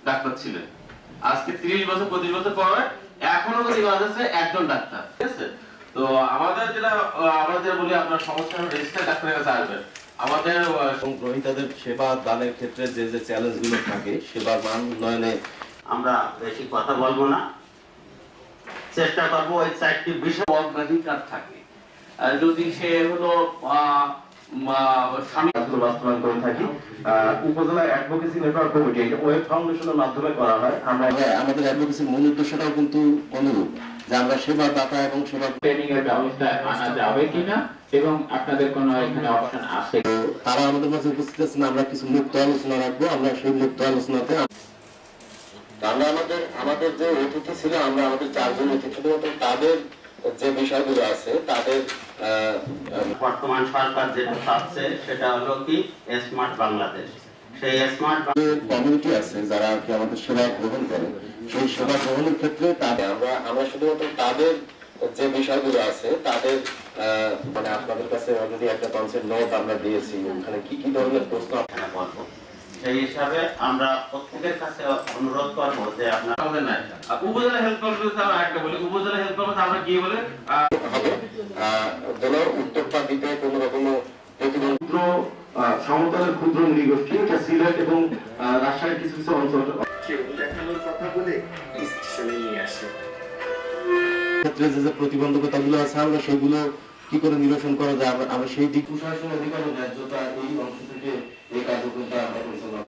Doctor ছিলেন। আজকে 30 বছর 25 বছর পরে এখনো যদি কাজ আছে একজন ডাক্তার, ঠিক আছে? তো আমাদের যেটা বলি, আপনার সমস্যা হলে রেজিস্টার ডাক্তারের কাছে আসবেন। আমাদের গ্রহীতাদের সেবা দানের ক্ষেত্রে যে যে চ্যালেঞ্জগুলো থাকে, সেবার মান উন্নয়নে আমরা বেশি কথা বলবো না, চেষ্টা করবো ওই 4টি বিষয় অগ্রাধিকার থাকে। যদি সে হলো বাস্তবায়ন করে থাকি। উপজেলা অ্যাডভোকেসি নেটওয়ার্ক কমিটি, এটা ওয়েব ফাউন্ডেশনের মাধ্যমে করা হয়। আমাদের অ্যাডভোকেসির মূল উদ্দেশ্যটাও কিন্তু অনুরূপ, যে আমরা সেবা দাতা এবং সেবা ট্রেনিং এর ব্যবস্থা আনা যাবে কিনা এবং আপনাদের কোনো এখানে অপশন আছে। তারা আমাদের মাঝে উপস্থিত আছেন, আমরা কিছু মুক্ত আলোচনা রাখবো। আমরা সেই মুক্ত আলোচনাতে আমরা আমাদের যে অতিথি ছিল, আমরা আমাদের 4 জন অতিথি তাদের যে বিষয়গুলো আছে, তাদের বর্তমান সরকার যেটা চাচ্ছে সেটা হলো কি স্মার্ট বাংলাদেশ। সেই স্মার্ট কমিউনিটি আছে যারা কি আমাদের সেবা গ্রহণ করে, সেই সেবা গ্রহণের ক্ষেত্রে আমরা শুধুমাত্র তাদের যে বিষয়গুলো আছে, তাদের মানে আপনাদের কাছে অলরেডি একটা কনসেপ্ট নোট আমরা দিয়েছি, ওখানে কি কি ধরনের প্রশ্ন আপনারা করবো। সেই হিসাবে আমরা প্রত্যেকের কাছে অনুরোধ করবো যে আপনারা আমাদের নাই উপজেলা হেলথ কর্মসূচি, আমরা একটা বলি উপজেলা হেলথ কর্মসূচি আমরা কি বলে হবে যেন উদ্যোক্তা দিতে কোনো রকম প্রতিবন্ধ সমতলের ক্ষুদ্র নৃগোষ্ঠী, এটা সিলেট এবং রাজশাহীর কিছু কিছু অঞ্চল দেখানোর কথা বলে স্টেশনে নিয়ে আসে। ক্ষেত্রে যে প্রতিবন্ধকতাগুলো আছে, আমরা সেগুলো কি করে নিরসন করা যায়, আমরা সেই দিক প্রশাসন অধিকার ন্যায্যতা এই অংশ থেকে